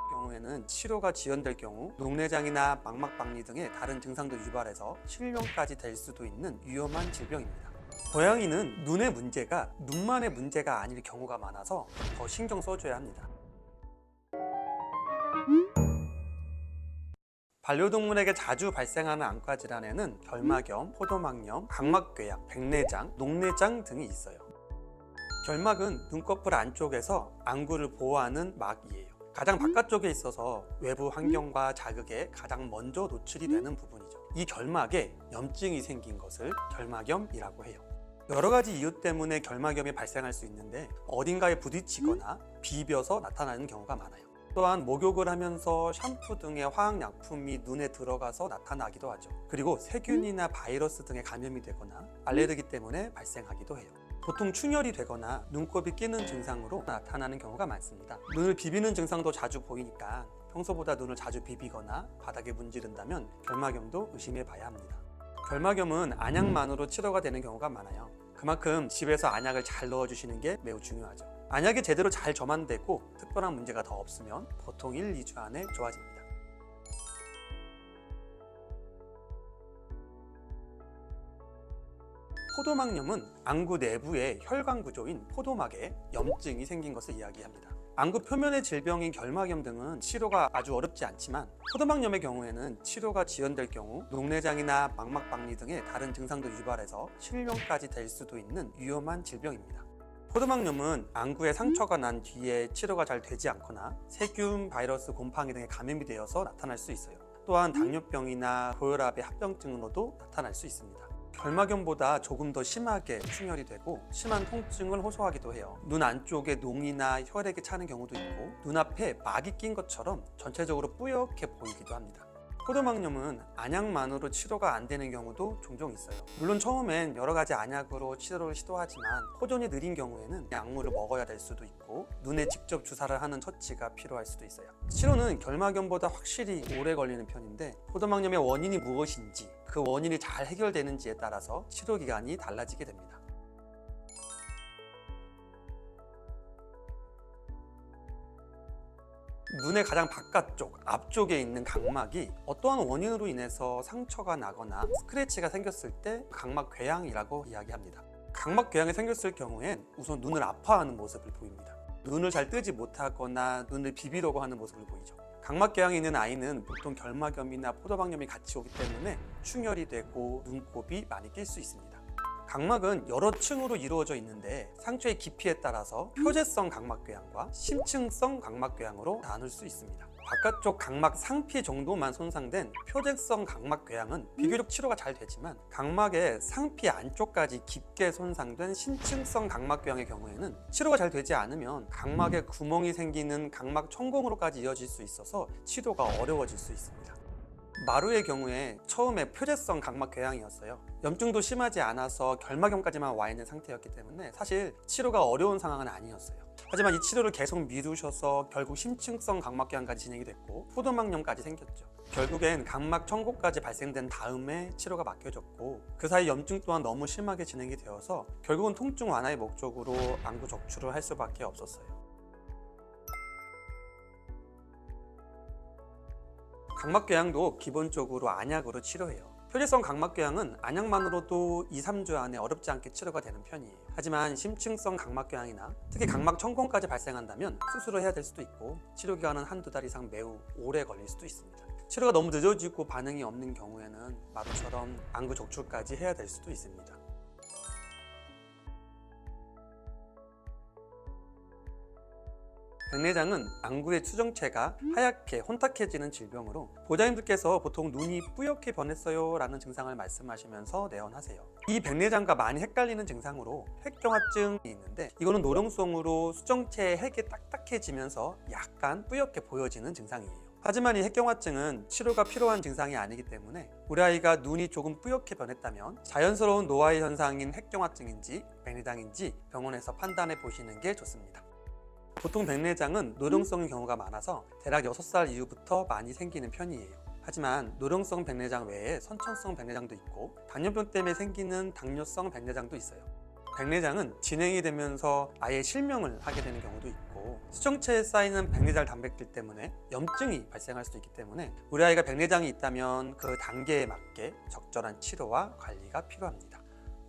경우에는 치료가 지연될 경우 녹내장이나 망막박리 등의 다른 증상도 유발해서 실명까지 될 수도 있는 위험한 질병입니다. 고양이는 눈의 문제가 눈만의 문제가 아닐 경우가 많아서 더 신경 써줘야 합니다. 반려동물에게 자주 발생하는 안과 질환에는 결막염, 포도막염, 각막궤양, 백내장, 녹내장 등이 있어요. 결막은 눈꺼풀 안쪽에서 안구를 보호하는 막이에요. 가장 바깥쪽에 있어서 외부 환경과 자극에 가장 먼저 노출이 되는 부분이죠. 이 결막에 염증이 생긴 것을 결막염이라고 해요. 여러 가지 이유 때문에 결막염이 발생할 수 있는데 어딘가에 부딪히거나 비벼서 나타나는 경우가 많아요. 또한 목욕을 하면서 샴푸 등의 화학약품이 눈에 들어가서 나타나기도 하죠. 그리고 세균이나 바이러스 등에 감염이 되거나 알레르기 때문에 발생하기도 해요. 보통 충혈이 되거나 눈곱이 끼는 증상으로 나타나는 경우가 많습니다. 눈을 비비는 증상도 자주 보이니까 평소보다 눈을 자주 비비거나 바닥에 문지른다면 결막염도 의심해 봐야 합니다. 결막염은 안약만으로 치료가 되는 경우가 많아요. 그만큼 집에서 안약을 잘 넣어주시는 게 매우 중요하죠. 안약이 제대로 잘 점안되고 특별한 문제가 더 없으면 보통 1, 2주 안에 좋아집니다. 포도막염은 안구 내부의 혈관 구조인 포도막에 염증이 생긴 것을 이야기합니다. 안구 표면의 질병인 결막염 등은 치료가 아주 어렵지 않지만 포도막염의 경우에는 치료가 지연될 경우 녹내장이나 망막박리 등의 다른 증상도 유발해서 실명까지 될 수도 있는 위험한 질병입니다. 포도막염은 안구에 상처가 난 뒤에 치료가 잘 되지 않거나 세균, 바이러스, 곰팡이 등에 감염이 되어서 나타날 수 있어요. 또한 당뇨병이나 고혈압의 합병증으로도 나타날 수 있습니다. 결막염보다 조금 더 심하게 충혈이 되고 심한 통증을 호소하기도 해요. 눈 안쪽에 농이나 혈액이 차는 경우도 있고 눈앞에 막이 낀 것처럼 전체적으로 뿌옇게 보이기도 합니다. 포도막염은 안약만으로 치료가 안 되는 경우도 종종 있어요. 물론 처음엔 여러 가지 안약으로 치료를 시도하지만 호전이 느린 경우에는 약물을 먹어야 될 수도 있고 눈에 직접 주사를 하는 처치가 필요할 수도 있어요. 치료는 결막염보다 확실히 오래 걸리는 편인데 포도막염의 원인이 무엇인지 그 원인이 잘 해결되는지에 따라서 치료 기간이 달라지게 됩니다. 눈의 가장 바깥쪽, 앞쪽에 있는 각막이 어떠한 원인으로 인해서 상처가 나거나 스크래치가 생겼을 때 각막궤양이라고 이야기합니다. 각막궤양이 생겼을 경우엔 우선 눈을 아파하는 모습을 보입니다. 눈을 잘 뜨지 못하거나 눈을 비비려고 하는 모습을 보이죠. 각막궤양이 있는 아이는 보통 결막염이나 포도막염이 같이 오기 때문에 충혈이 되고 눈곱이 많이 낄 수 있습니다. 각막은 여러 층으로 이루어져 있는데 상처의 깊이에 따라서 표재성 각막궤양과 심층성 각막궤양으로 나눌 수 있습니다. 바깥쪽 각막 상피 정도만 손상된 표재성 각막궤양은 비교적 치료가 잘 되지만 각막의 상피 안쪽까지 깊게 손상된 심층성 각막궤양의 경우에는 치료가 잘 되지 않으면 각막에 구멍이 생기는 각막 천공으로까지 이어질 수 있어서 치료가 어려워질 수 있습니다. 마루의 경우에 처음에 표재성 각막궤양이었어요. 염증도 심하지 않아서 결막염까지만 와 있는 상태였기 때문에 사실 치료가 어려운 상황은 아니었어요. 하지만 이 치료를 계속 미루셔서 결국 심층성 각막궤양까지 진행이 됐고 포도막염까지 생겼죠. 결국엔 각막 천공까지 발생된 다음에 치료가 맡겨졌고 그 사이 염증 또한 너무 심하게 진행이 되어서 결국은 통증 완화의 목적으로 안구 적출을 할 수밖에 없었어요. 각막궤양도 기본적으로 안약으로 치료해요. 표재성 각막궤양은 안약만으로도 2, 3주 안에 어렵지 않게 치료가 되는 편이에요. 하지만 심층성 각막궤양이나 특히 각막 천공까지 발생한다면 수술을 해야 될 수도 있고 치료기간은 한두 달 이상 매우 오래 걸릴 수도 있습니다. 치료가 너무 늦어지고 반응이 없는 경우에는 마루처럼 안구 적출까지 해야 될 수도 있습니다. 백내장은 안구의 추정체가 하얗게 혼탁해지는 질병으로 보호자님들께서 보통 눈이 뿌옇게 변했어요 라는 증상을 말씀하시면서 내원하세요. 이 백내장과 많이 헷갈리는 증상으로 핵경화증이 있는데 이거는 노령성으로 수정체의 핵이 딱딱해지면서 약간 뿌옇게 보여지는 증상이에요. 하지만 이 핵경화증은 치료가 필요한 증상이 아니기 때문에 우리 아이가 눈이 조금 뿌옇게 변했다면 자연스러운 노화의 현상인 핵경화증인지 백내장인지 병원에서 판단해 보시는 게 좋습니다. 보통 백내장은 노령성인 경우가 많아서 대략 6살 이후부터 많이 생기는 편이에요. 하지만 노령성 백내장 외에 선천성 백내장도 있고 당뇨병 때문에 생기는 당뇨성 백내장도 있어요. 백내장은 진행이 되면서 아예 실명을 하게 되는 경우도 있고 있고 수정체에 쌓이는 백내장 단백질 때문에 염증이 발생할 수도 있기 때문에 우리 아이가 백내장이 있다면 그 단계에 맞게 적절한 치료와 관리가 필요합니다.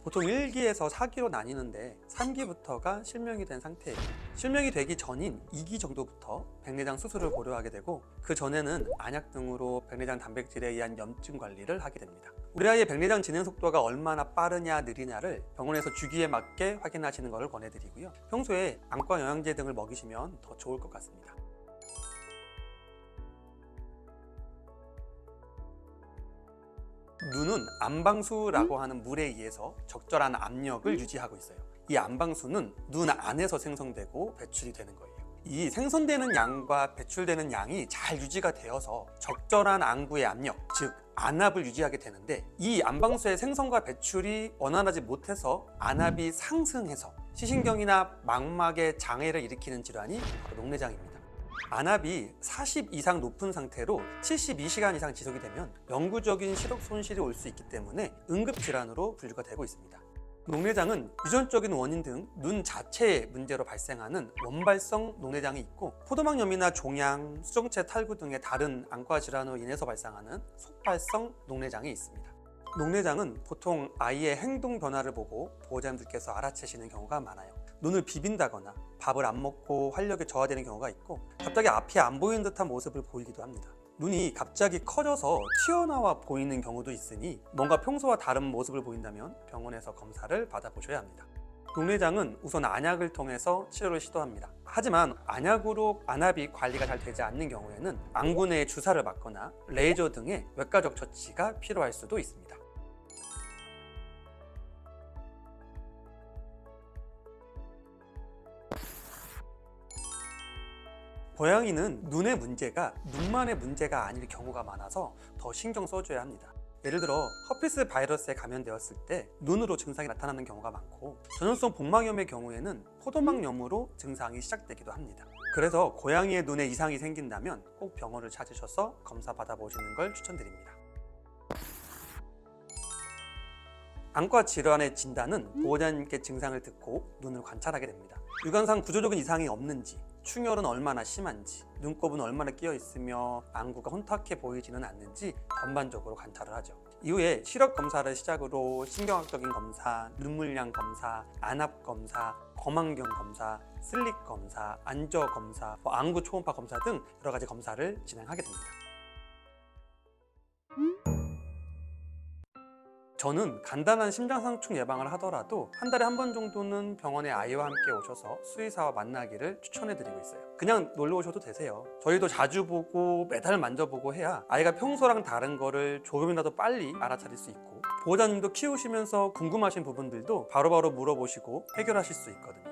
보통 1기에서 4기로 나뉘는데 3기부터가 실명이 된 상태예요. 실명이 되기 전인 2기 정도부터 백내장 수술을 고려하게 되고 그 전에는 안약 등으로 백내장 단백질에 의한 염증 관리를 하게 됩니다. 우리 아이의 백내장 진행 속도가 얼마나 빠르냐 느리냐를 병원에서 주기에 맞게 확인하시는 것을 권해드리고요. 평소에 안과 영양제 등을 먹이시면 더 좋을 것 같습니다. 눈은 안방수라고 하는 물에 의해서 적절한 압력을 유지하고 있어요. 이 안방수는 눈 안에서 생성되고 배출이 되는 거예요. 이 생성되는 양과 배출되는 양이 잘 유지가 되어서 적절한 안구의 압력, 즉 안압을 유지하게 되는데 이 안방수의 생성과 배출이 원활하지 못해서 안압이 상승해서 시신경이나 망막에 장애를 일으키는 질환이 바로 녹내장입니다. 안압이 40 이상 높은 상태로 72시간 이상 지속이 되면 영구적인 시력 손실이 올 수 있기 때문에 응급질환으로 분류가 되고 있습니다. 녹내장은 유전적인 원인 등 눈 자체의 문제로 발생하는 원발성 녹내장이 있고 포도막염이나 종양, 수정체 탈구 등의 다른 안과 질환으로 인해서 발생하는 속발성 녹내장이 있습니다. 녹내장은 보통 아이의 행동 변화를 보고 보호자님들께서 알아채시는 경우가 많아요. 눈을 비빈다거나 밥을 안 먹고 활력이 저하되는 경우가 있고 갑자기 앞이 안 보이는 듯한 모습을 보이기도 합니다. 눈이 갑자기 커져서 튀어나와 보이는 경우도 있으니 뭔가 평소와 다른 모습을 보인다면 병원에서 검사를 받아보셔야 합니다. 녹내장은 우선 안약을 통해서 치료를 시도합니다. 하지만 안약으로 안압이 관리가 잘 되지 않는 경우에는 안구 내에 주사를 맞거나 레이저 등의 외과적 처치가 필요할 수도 있습니다. 고양이는 눈의 문제가 눈만의 문제가 아닐 경우가 많아서 더 신경 써줘야 합니다. 예를 들어 허피스 바이러스에 감염되었을 때 눈으로 증상이 나타나는 경우가 많고 전염성 복막염의 경우에는 포도막염으로 증상이 시작되기도 합니다. 그래서 고양이의 눈에 이상이 생긴다면 꼭 병원을 찾으셔서 검사 받아보시는 걸 추천드립니다. 안과 질환의 진단은 보호자님께 증상을 듣고 눈을 관찰하게 됩니다. 육안상 구조적인 이상이 없는지, 충혈은 얼마나 심한지, 눈곱은 얼마나 끼어 있으며 안구가 혼탁해 보이지는 않는지 전반적으로 관찰을 하죠. 이후에 시력 검사를 시작으로 신경학적인 검사, 눈물량 검사, 안압 검사, 거망경 검사, 슬릭 검사, 안저 검사, 안구 초음파 검사 등 여러 가지 검사를 진행하게 됩니다. 저는 간단한 심장상충 예방을 하더라도 한 달에 한 번 정도는 병원에 아이와 함께 오셔서 수의사와 만나기를 추천해드리고 있어요. 그냥 놀러 오셔도 되세요. 저희도 자주 보고 매달 만져보고 해야 아이가 평소랑 다른 거를 조금이라도 빨리 알아차릴 수 있고 보호자님도 키우시면서 궁금하신 부분들도 바로바로 물어보시고 해결하실 수 있거든요.